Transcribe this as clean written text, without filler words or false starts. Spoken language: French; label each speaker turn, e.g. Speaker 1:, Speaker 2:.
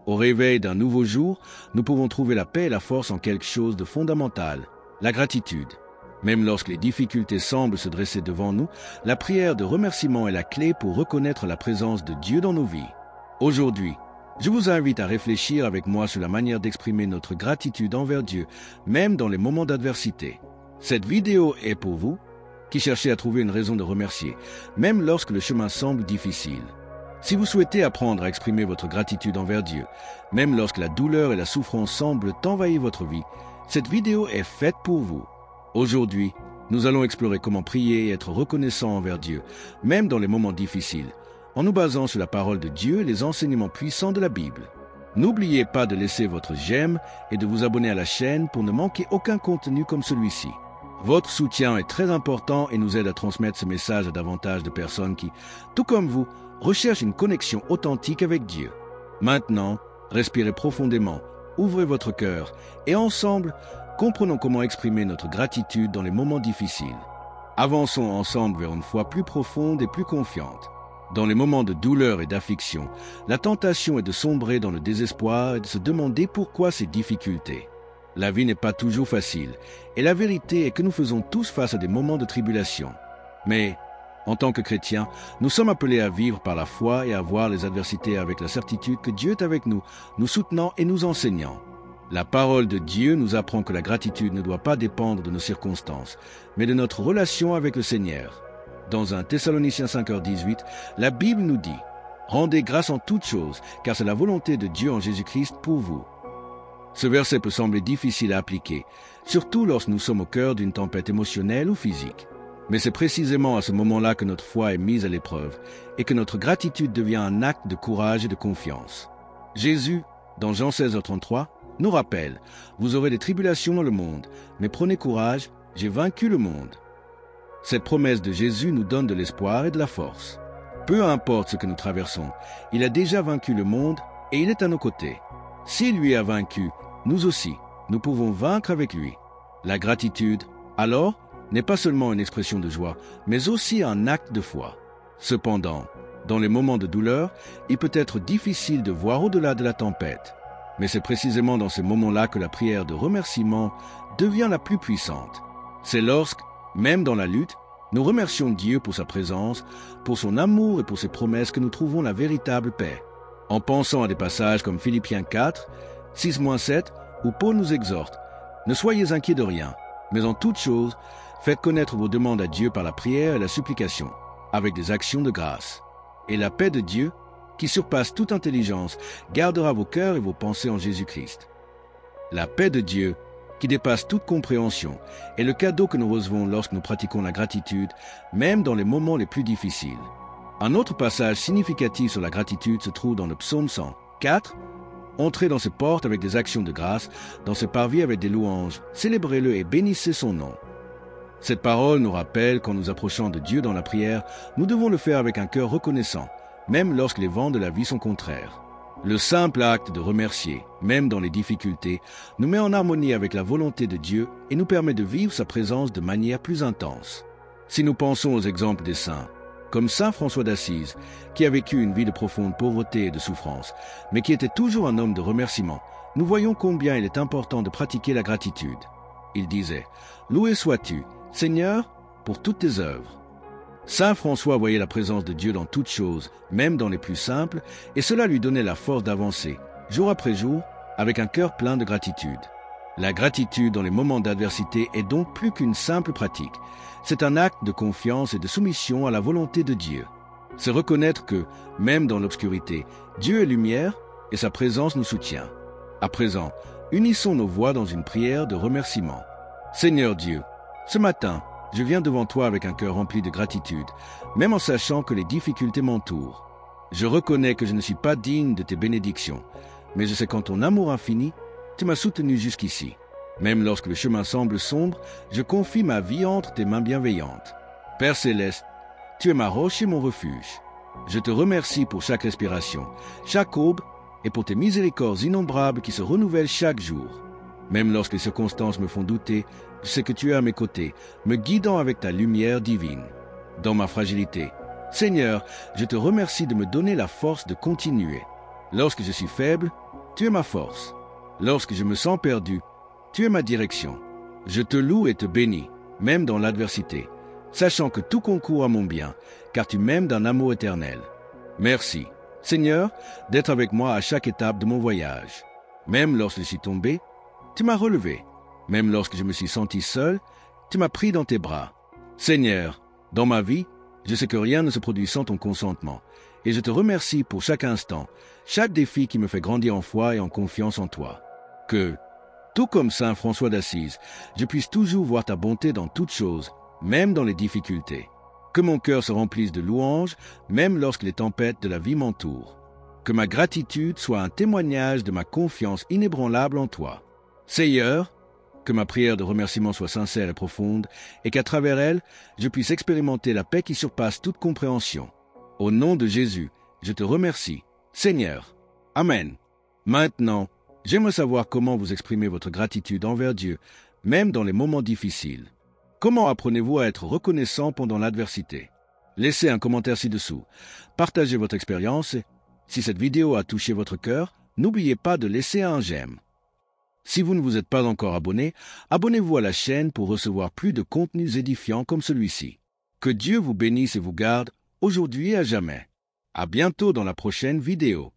Speaker 1: Au réveil d'un nouveau jour, nous pouvons trouver la paix et la force en quelque chose de fondamental, la gratitude. Même lorsque les difficultés semblent se dresser devant nous, la prière de remerciement est la clé pour reconnaître la présence de Dieu dans nos vies. Aujourd'hui, je vous invite à réfléchir avec moi sur la manière d'exprimer notre gratitude envers Dieu, même dans les moments d'adversité. Cette vidéo est pour vous qui cherchez à trouver une raison de remercier, même lorsque le chemin semble difficile. Si vous souhaitez apprendre à exprimer votre gratitude envers Dieu, même lorsque la douleur et la souffrance semblent envahir votre vie, cette vidéo est faite pour vous. Aujourd'hui, nous allons explorer comment prier et être reconnaissant envers Dieu, même dans les moments difficiles, en nous basant sur la parole de Dieu et les enseignements puissants de la Bible. N'oubliez pas de laisser votre j'aime et de vous abonner à la chaîne pour ne manquer aucun contenu comme celui-ci. Votre soutien est très important et nous aide à transmettre ce message à davantage de personnes qui, tout comme vous, recherchent une connexion authentique avec Dieu. Maintenant, respirez profondément, ouvrez votre cœur et ensemble, comprenons comment exprimer notre gratitude dans les moments difficiles. Avançons ensemble vers une foi plus profonde et plus confiante. Dans les moments de douleur et d'affliction, la tentation est de sombrer dans le désespoir et de se demander pourquoi ces difficultés. La vie n'est pas toujours facile, et la vérité est que nous faisons tous face à des moments de tribulation. Mais, en tant que chrétiens, nous sommes appelés à vivre par la foi et à voir les adversités avec la certitude que Dieu est avec nous, nous soutenant et nous enseignant. La parole de Dieu nous apprend que la gratitude ne doit pas dépendre de nos circonstances, mais de notre relation avec le Seigneur. Dans 1 Thessaloniciens 5h18, la Bible nous dit « Rendez grâce en toutes choses, car c'est la volonté de Dieu en Jésus-Christ pour vous. » Ce verset peut sembler difficile à appliquer, surtout lorsque nous sommes au cœur d'une tempête émotionnelle ou physique. Mais c'est précisément à ce moment-là que notre foi est mise à l'épreuve et que notre gratitude devient un acte de courage et de confiance. Jésus, dans Jean 16h33, nous rappelle « Vous aurez des tribulations dans le monde, mais prenez courage, j'ai vaincu le monde. » Cette promesse de Jésus nous donne de l'espoir et de la force. Peu importe ce que nous traversons, il a déjà vaincu le monde et il est à nos côtés. S'il lui a vaincu, nous aussi, nous pouvons vaincre avec lui. La gratitude, alors, n'est pas seulement une expression de joie, mais aussi un acte de foi. Cependant, dans les moments de douleur, il peut être difficile de voir au-delà de la tempête. Mais c'est précisément dans ces moments-là que la prière de remerciement devient la plus puissante. C'est lorsque, même dans la lutte, nous remercions Dieu pour sa présence, pour son amour et pour ses promesses que nous trouvons la véritable paix. En pensant à des passages comme Philippiens 4, 6-7, où Paul nous exhorte « Ne soyez inquiets de rien, mais en toute chose, faites connaître vos demandes à Dieu par la prière et la supplication, avec des actions de grâce. Et la paix de Dieu, qui surpasse toute intelligence, gardera vos cœurs et vos pensées en Jésus-Christ. » La paix de Dieu, qui dépasse toute compréhension, est le cadeau que nous recevons lorsque nous pratiquons la gratitude, même dans les moments les plus difficiles. Un autre passage significatif sur la gratitude se trouve dans le psaume 104. « Entrez dans ses portes avec des actions de grâce, dans ses parvis avec des louanges, célébrez-le et bénissez son nom. » Cette parole nous rappelle qu'en nous approchant de Dieu dans la prière, nous devons le faire avec un cœur reconnaissant, même lorsque les vents de la vie sont contraires. Le simple acte de remercier, même dans les difficultés, nous met en harmonie avec la volonté de Dieu et nous permet de vivre sa présence de manière plus intense. Si nous pensons aux exemples des saints, comme saint François d'Assise, qui a vécu une vie de profonde pauvreté et de souffrance, mais qui était toujours un homme de remerciement, nous voyons combien il est important de pratiquer la gratitude. Il disait « Loué sois-tu, Seigneur, pour toutes tes œuvres. » Saint François voyait la présence de Dieu dans toutes choses, même dans les plus simples, et cela lui donnait la force d'avancer, jour après jour, avec un cœur plein de gratitude. La gratitude dans les moments d'adversité est donc plus qu'une simple pratique. C'est un acte de confiance et de soumission à la volonté de Dieu. C'est reconnaître que, même dans l'obscurité, Dieu est lumière et sa présence nous soutient. À présent, unissons nos voix dans une prière de remerciement. Seigneur Dieu, ce matin, je viens devant toi avec un cœur rempli de gratitude, même en sachant que les difficultés m'entourent. Je reconnais que je ne suis pas digne de tes bénédictions, mais je sais qu'en ton amour infini, tu m'as soutenu jusqu'ici. Même lorsque le chemin semble sombre, je confie ma vie entre tes mains bienveillantes. Père céleste, tu es ma roche et mon refuge. Je te remercie pour chaque respiration, chaque aube, et pour tes miséricordes innombrables qui se renouvellent chaque jour. Même lorsque les circonstances me font douter, je sais que tu es à mes côtés, me guidant avec ta lumière divine. Dans ma fragilité, Seigneur, je te remercie de me donner la force de continuer. Lorsque je suis faible, tu es ma force. Lorsque je me sens perdu, tu es ma direction. Je te loue et te bénis, même dans l'adversité, sachant que tout concourt à mon bien, car tu m'aimes d'un amour éternel. Merci, Seigneur, d'être avec moi à chaque étape de mon voyage. Même lorsque je suis tombé, tu m'as relevé. Même lorsque je me suis senti seul, tu m'as pris dans tes bras. Seigneur, dans ma vie, je sais que rien ne se produit sans ton consentement, et je te remercie pour chaque instant, chaque défi qui me fait grandir en foi et en confiance en toi. Que, tout comme saint François d'Assise, je puisse toujours voir ta bonté dans toutes choses, même dans les difficultés. Que mon cœur se remplisse de louanges, même lorsque les tempêtes de la vie m'entourent. Que ma gratitude soit un témoignage de ma confiance inébranlable en toi. Seigneur, que ma prière de remerciement soit sincère et profonde, et qu'à travers elle, je puisse expérimenter la paix qui surpasse toute compréhension. Au nom de Jésus, je te remercie, Seigneur. Amen. Maintenant, j'aimerais savoir comment vous exprimez votre gratitude envers Dieu, même dans les moments difficiles. Comment apprenez-vous à être reconnaissant pendant l'adversité? Laissez un commentaire ci-dessous. Partagez votre expérience et, si cette vidéo a touché votre cœur, n'oubliez pas de laisser un j'aime. Si vous ne vous êtes pas encore abonné, abonnez-vous à la chaîne pour recevoir plus de contenus édifiants comme celui-ci. Que Dieu vous bénisse et vous garde, aujourd'hui et à jamais. À bientôt dans la prochaine vidéo.